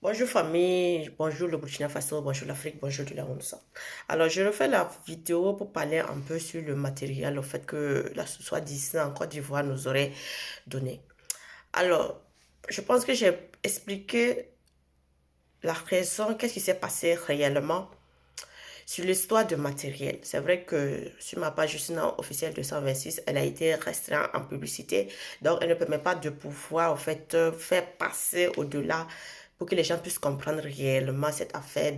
Bonjour famille, bonjour le Burkina Faso, bonjour l'Afrique, bonjour de la UNSA. Alors je refais la vidéo pour parler un peu sur le matériel, au fait que la soi-disant en Côte d'Ivoire nous aurait donné. Alors, je pense que j'ai expliqué la raison, qu'est-ce qui s'est passé réellement sur l'histoire de matériel. C'est vrai que sur ma page justement officielle 226, elle a été restreinte en publicité, donc elle ne permet pas de pouvoir en fait faire passer au-delà pour que les gens puissent comprendre réellement cette affaire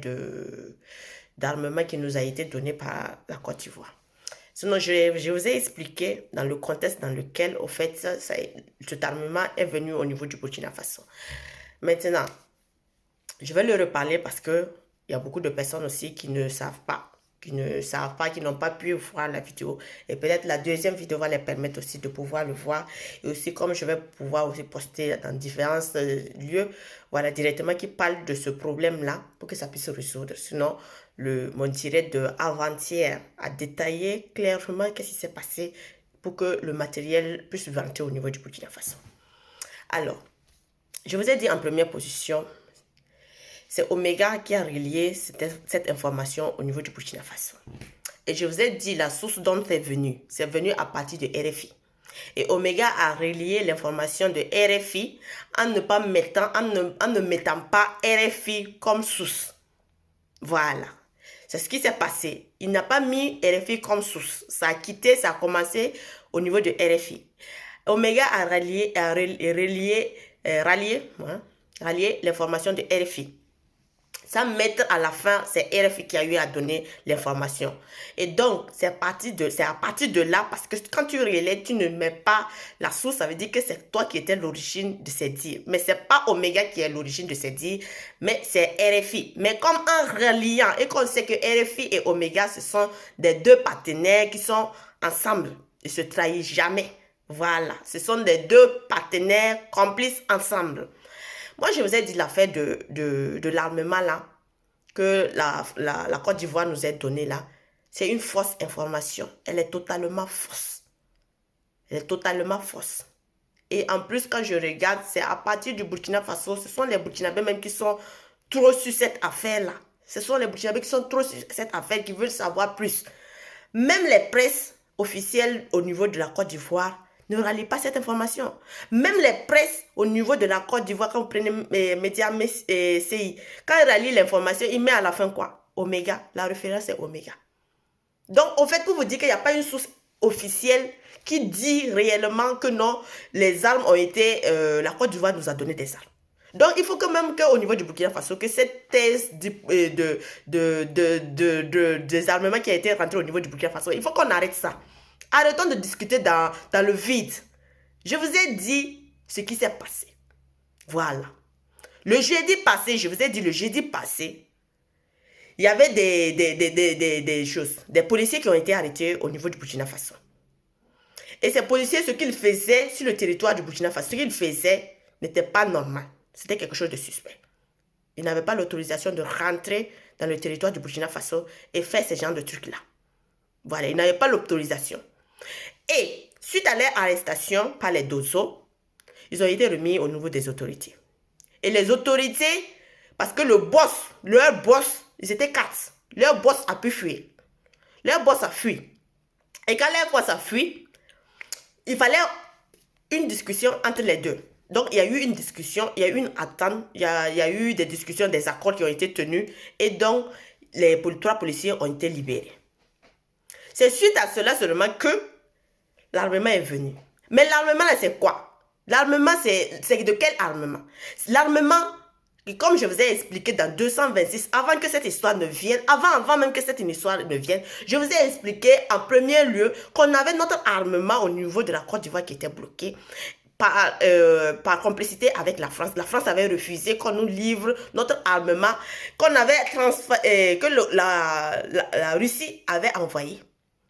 d'armement qui nous a été donnée par la Côte d'Ivoire. Sinon, je vous ai expliqué dans le contexte dans lequel, au fait, cet armement est venu au niveau du Burkina Faso. Maintenant, je vais le reparler parce que il y a beaucoup de personnes aussi qui n'ont pas pu voir la vidéo. Et peut-être la deuxième vidéo va les permettre aussi de pouvoir le voir. Et aussi, comme je vais pouvoir aussi poster dans différents lieux, voilà, directement qui parlent de ce problème-là pour que ça puisse se résoudre. Sinon, mon direct de avant-hier a détaillé clairement qu'est-ce qui s'est passé pour que le matériel puisse vanter au niveau du Burkina Faso. Alors, je vous ai dit en première position, c'est Omega qui a relié cette information au niveau du Burkina Faso. Et je vous ai dit la source dont c'est venu à partir de RFI. Et Omega a relié l'information de RFI en ne mettant pas RFI comme source. Voilà. C'est ce qui s'est passé. Il n'a pas mis RFI comme source. Ça a quitté, ça a commencé au niveau de RFI. Omega a rallié l'information de RFI. Sans mettre à la fin, c'est RFI qui a eu à donner l'information. Et donc, c'est à partir de là, parce que quand tu relais, tu ne mets pas la source, ça veut dire que c'est toi qui étais l'origine de ces dires. Mais c'est pas Omega qui est l'origine de ces dires, mais c'est RFI. Mais comme en reliant, et qu'on sait que RFI et Omega, ce sont des deux partenaires qui sont ensemble. Ils ne se trahissent jamais. Voilà, ce sont des deux partenaires complices ensemble. Moi, je vous ai dit l'affaire de l'armement là, que la Côte d'Ivoire nous a donné là. C'est une fausse information. Elle est totalement fausse. Elle est totalement fausse. Et en plus, quand je regarde, c'est à partir du Burkina Faso, ce sont les Burkinabés même qui sont trop sur cette affaire-là. Ce sont les Burkinabés qui sont trop sur cette affaire, qui veulent savoir plus. Même les presses officielles au niveau de la Côte d'Ivoire ne rallient pas cette information. Même les presses au niveau de la Côte d'Ivoire, quand vous prenez les médias CI, quand ils rallient l'information, ils mettent à la fin quoi? Omega. La référence est Omega. Donc, au fait, pour vous dire qu'il n'y a pas une source officielle qui dit réellement que non, les armes ont été... la Côte d'Ivoire nous a donné des armes. Donc, il faut quand même qu'au niveau du Burkina Faso, que cette thèse des armements qui a été rentrée au niveau du Burkina Faso, il faut qu'on arrête ça. Arrêtons de discuter dans le vide. Je vous ai dit ce qui s'est passé. Voilà. Le jeudi passé, je vous ai dit le jeudi passé, il y avait des choses, des policiers qui ont été arrêtés au niveau du Burkina Faso. Et ces policiers, ce qu'ils faisaient sur le territoire du Burkina Faso, ce qu'ils faisaient n'était pas normal. C'était quelque chose de suspect. Ils n'avaient pas l'autorisation de rentrer dans le territoire du Burkina Faso et faire ce genre de trucs-là. Voilà, ils n'avaient pas l'autorisation. Et suite à leur arrestation par les Dosso, ils ont été remis au niveau des autorités. Et les autorités, parce que leur boss, ils étaient quatre. Leur boss a pu fuir. Leur boss a fui. Et quand leur boss a fui, il fallait une discussion entre les deux. Donc, il y a eu une discussion, il y a eu une attente, il y a eu des discussions, des accords qui ont été tenus. Et donc, les trois policiers ont été libérés. C'est suite à cela seulement que l'armement est venu. Mais l'armement, c'est quoi? L'armement, c'est de quel armement? L'armement, comme je vous ai expliqué dans 226, avant que cette histoire ne vienne, avant même que cette histoire ne vienne, je vous ai expliqué en premier lieu qu'on avait notre armement au niveau de la Côte d'Ivoire qui était bloqué par complicité avec la France. La France avait refusé qu'on nous livre notre armement qu'on avait que la Russie avait envoyé.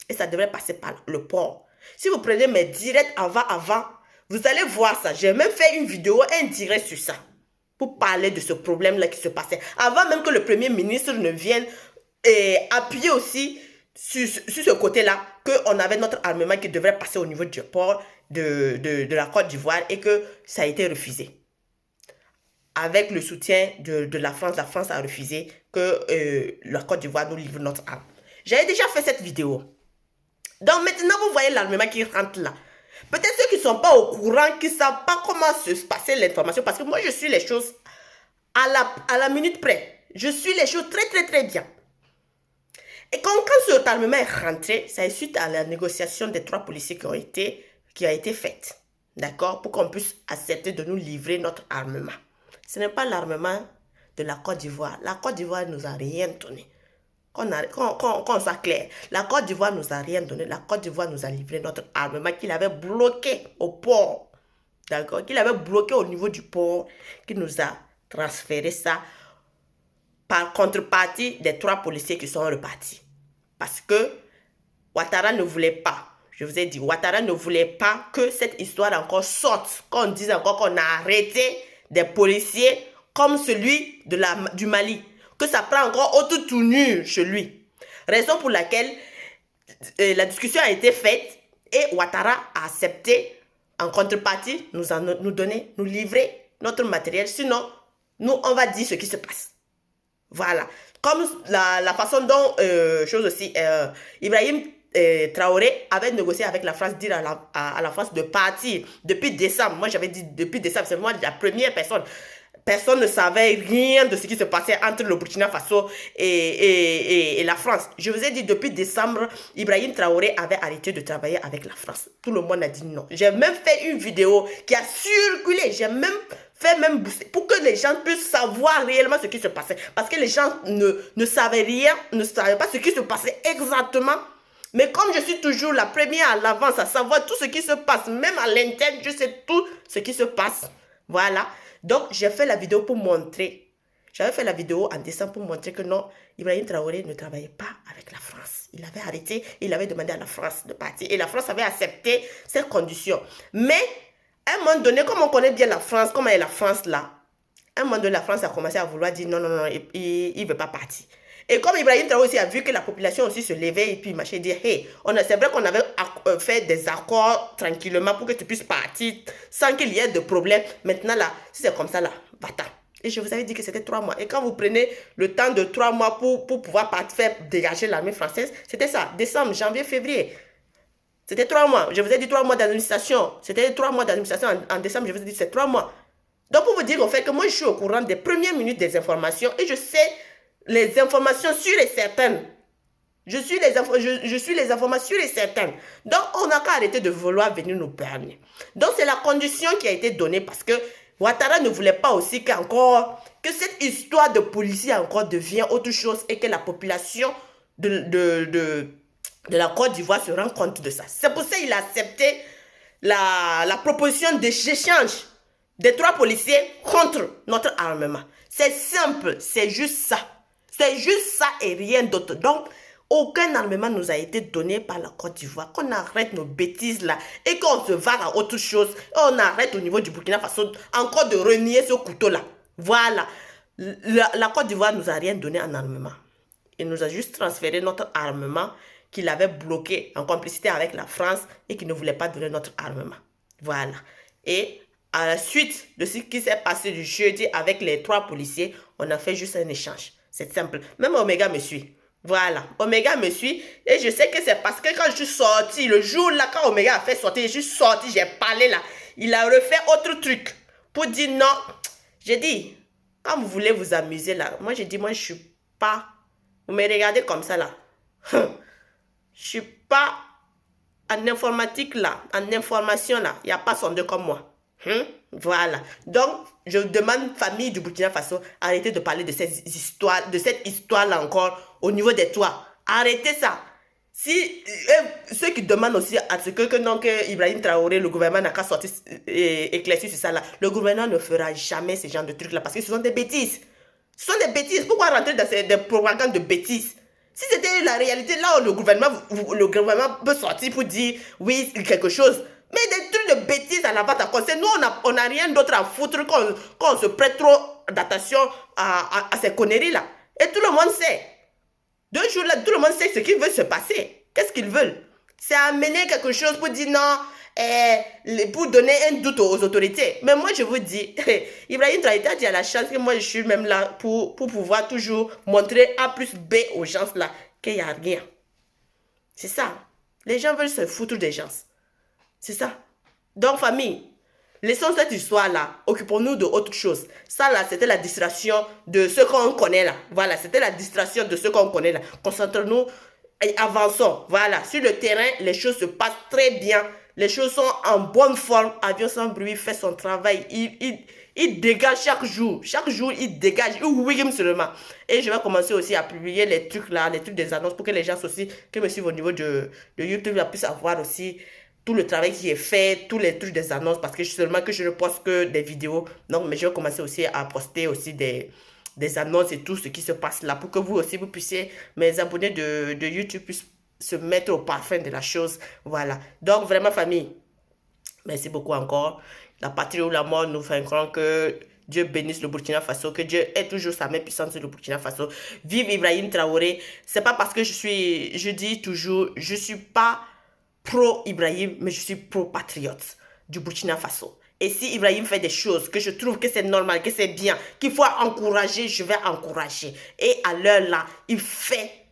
Et ça devrait passer par le port. Si vous prenez mes directs avant, vous allez voir ça. J'ai même fait une vidéo, un direct sur ça, pour parler de ce problème-là qui se passait. Avant même que le Premier ministre ne vienne appuyer aussi sur ce côté-là, qu'on avait notre armement qui devrait passer au niveau du port de la Côte d'Ivoire et que ça a été refusé. avec le soutien de la France a refusé que la Côte d'Ivoire nous livre notre arme. J'avais déjà fait cette vidéo. Donc maintenant, vous voyez l'armement qui rentre là. Peut-être ceux qui ne sont pas au courant, qui ne savent pas comment se passer l'information, parce que moi, je suis les choses à la minute près. Je suis les choses très bien. Et quand ce armement est rentré, ça est suite à la négociation des 3 policiers qui a été faite. D'accord? Pour qu'on puisse accepter de nous livrer notre armement. Ce n'est pas l'armement de la Côte d'Ivoire. La Côte d'Ivoire ne nous a rien donné. Qu'on soit clair, la Côte d'Ivoire nous a rien donné. La Côte d'Ivoire nous a livré notre armement qu'il avait bloqué au port. D'accord? Qu'il avait bloqué au niveau du port. Qu'il nous a transféré ça par contrepartie des 3 policiers qui sont repartis. Parce que Ouattara ne voulait pas. Je vous ai dit, Ouattara ne voulait pas que cette histoire encore sorte. Qu'on dise encore qu'on a arrêté des policiers comme celui du Mali. Que ça prend encore autre tournure chez lui. Raison pour laquelle la discussion a été faite et Ouattara a accepté en contrepartie nous livrer notre matériel. Sinon, nous, on va dire ce qui se passe. Voilà. Comme la façon dont, Ibrahim Traoré avait négocié avec la France, dire à la France de partir depuis décembre. Moi, j'avais dit depuis décembre, c'est moi la première personne. Personne ne savait rien de ce qui se passait entre le Burkina Faso et la France. Je vous ai dit, depuis décembre, Ibrahim Traoré avait arrêté de travailler avec la France. Tout le monde a dit non. J'ai même fait une vidéo qui a circulé. J'ai même fait booster pour que les gens puissent savoir réellement ce qui se passait. Parce que les gens ne savaient rien, ne savaient pas ce qui se passait exactement. Mais comme je suis toujours la première à l'avance à savoir tout ce qui se passe, même à l'interne, je sais tout ce qui se passe. Voilà. Donc, j'ai fait la vidéo pour montrer. J'avais fait la vidéo en décembre pour montrer que non, Ibrahim Traoré ne travaillait pas avec la France. Il avait arrêté, il avait demandé à la France de partir. Et la France avait accepté ces conditions. Mais, à un moment donné, comme on connaît bien la France, comment est la France là, à un moment donné, la France a commencé à vouloir dire non, il ne veut pas partir. Et comme Ibrahim Traoré aussi a vu que la population aussi se levait et puis il m'a dit, hey, c'est vrai qu'on avait fait des accords tranquillement pour que tu puisses partir sans qu'il y ait de problème. Maintenant là, si c'est comme ça là, va-t'en. Et je vous avais dit que c'était 3 mois. Et quand vous prenez le temps de 3 mois pour pouvoir faire dégager l'armée française, c'était ça, décembre, janvier, février. C'était 3 mois. Je vous ai dit 3 mois d'administration. C'était 3 mois d'administration en décembre, je vous ai dit c'est 3 mois. Donc pour vous dire au fait que moi je suis au courant des premières minutes des informations et je sais les informations sûres et certaines. Je suis les informations sûres et certaines. Donc, on n'a qu'à arrêter de vouloir venir nous berner. Donc, c'est la condition qui a été donnée parce que Ouattara ne voulait pas aussi que cette histoire de policier encore devienne autre chose et que la population de la Côte d'Ivoire se rende compte de ça. C'est pour ça qu'il a accepté la proposition d'échange des 3 policiers contre notre armement. C'est simple, c'est juste ça. C'est juste ça et rien d'autre. Donc, aucun armement nous a été donné par la Côte d'Ivoire. Qu'on arrête nos bêtises là et qu'on se va à autre chose. On arrête au niveau du Burkina Faso encore de renier ce couteau là. Voilà. La Côte d'Ivoire nous a rien donné en armement. Il nous a juste transféré notre armement qu'il avait bloqué en complicité avec la France et qu'il ne voulait pas donner notre armement. Voilà. Et à la suite de ce qui s'est passé du jeudi avec les 3 policiers, on a fait juste un échange. C'est simple. Même Omega me suit. Voilà. Omega me suit. Et je sais que c'est parce que quand je suis sortie, le jour là, quand Omega a fait sortir, je suis sortie, j'ai parlé là. Il a refait autre truc. Pour dire non. J'ai dit, quand vous voulez vous amuser là, moi j'ai dit, moi je suis pas. Vous me regardez comme ça là. Je suis pas en informatique là, en information là. Il n'y a pas son deux comme moi. Voilà. Donc, je demande, famille du Burkina Faso, arrêtez de parler de cette histoire-là encore au niveau des toits. Arrêtez ça. Si ceux qui demandent aussi à ce que Ibrahim Traoré, le gouvernement n'a qu'à sortir éclairci sur ça là, le gouvernement ne fera jamais ce genre de trucs là parce que ce sont des bêtises. Ce sont des bêtises. Pourquoi rentrer dans des propagandes de bêtises? Si c'était la réalité là où le gouvernement peut sortir pour dire oui, quelque chose. Mais des trucs de bêtises à la vente à conseil, nous on n'a rien d'autre à foutre qu'on se prête trop d'attention à ces conneries là. Et tout le monde sait. 2 jours là, tout le monde sait ce qui veut se passer. Qu'est-ce qu'ils veulent? C'est amener quelque chose pour dire non, pour donner un doute aux autorités. Mais moi, je vous dis, Ibrahim Traoré a la chance que moi, je suis même là pour pouvoir toujours montrer A plus B aux gens là qu'il n'y a rien. C'est ça. Les gens veulent se foutre des gens. C'est ça. Donc, famille, laissons cette histoire-là. Occupons-nous d'autre chose. Ça, là, c'était la distraction de ce qu'on connaît, là. Voilà, c'était la distraction de ce qu'on connaît, là. Concentrons-nous et avançons. Voilà, sur le terrain, les choses se passent très bien. Les choses sont en bonne forme. Avion sans bruit fait son travail. Il dégage chaque jour. Chaque jour, il dégage. Il wiggle seulement. Et je vais commencer aussi à publier les trucs là, les trucs des annonces pour que les gens aussi, qui me suivent au niveau de YouTube, puissent avoir aussi tout le travail qui est fait, tous les trucs des annonces, parce que seulement que je ne poste que des vidéos. Donc, mais je vais commencer aussi à poster aussi des annonces et tout ce qui se passe là, pour que vous aussi, vous puissiez, mes abonnés de YouTube puissent se mettre au parfum de la chose. Voilà. Donc, vraiment, famille, merci beaucoup encore. La patrie ou la mort, nous vaincrons. Que Dieu bénisse le Burkina Faso, que Dieu ait toujours sa main puissante sur le Burkina Faso. Vive Ibrahim Traoré. C'est pas parce que je dis toujours, je suis pas pro-Ibrahim, mais je suis pro-patriote du Burkina Faso. Et si Ibrahim fait des choses que je trouve que c'est normal, que c'est bien, qu'il faut encourager, je vais encourager. Et à l'heure là, il fait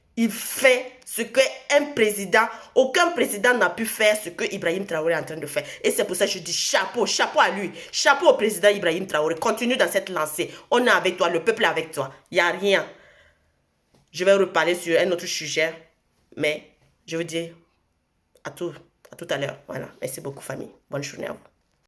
ce qu'un président, aucun président n'a pu faire ce que Ibrahim Traoré est en train de faire. Et c'est pour ça que je dis chapeau, chapeau à lui, chapeau au président Ibrahim Traoré. Continue dans cette lancée. On est avec toi, le peuple est avec toi. Il n'y a rien. Je vais reparler sur un autre sujet, mais je veux dire à tout à l'heure. Voilà. Merci beaucoup, famille. Bonne journée à vous.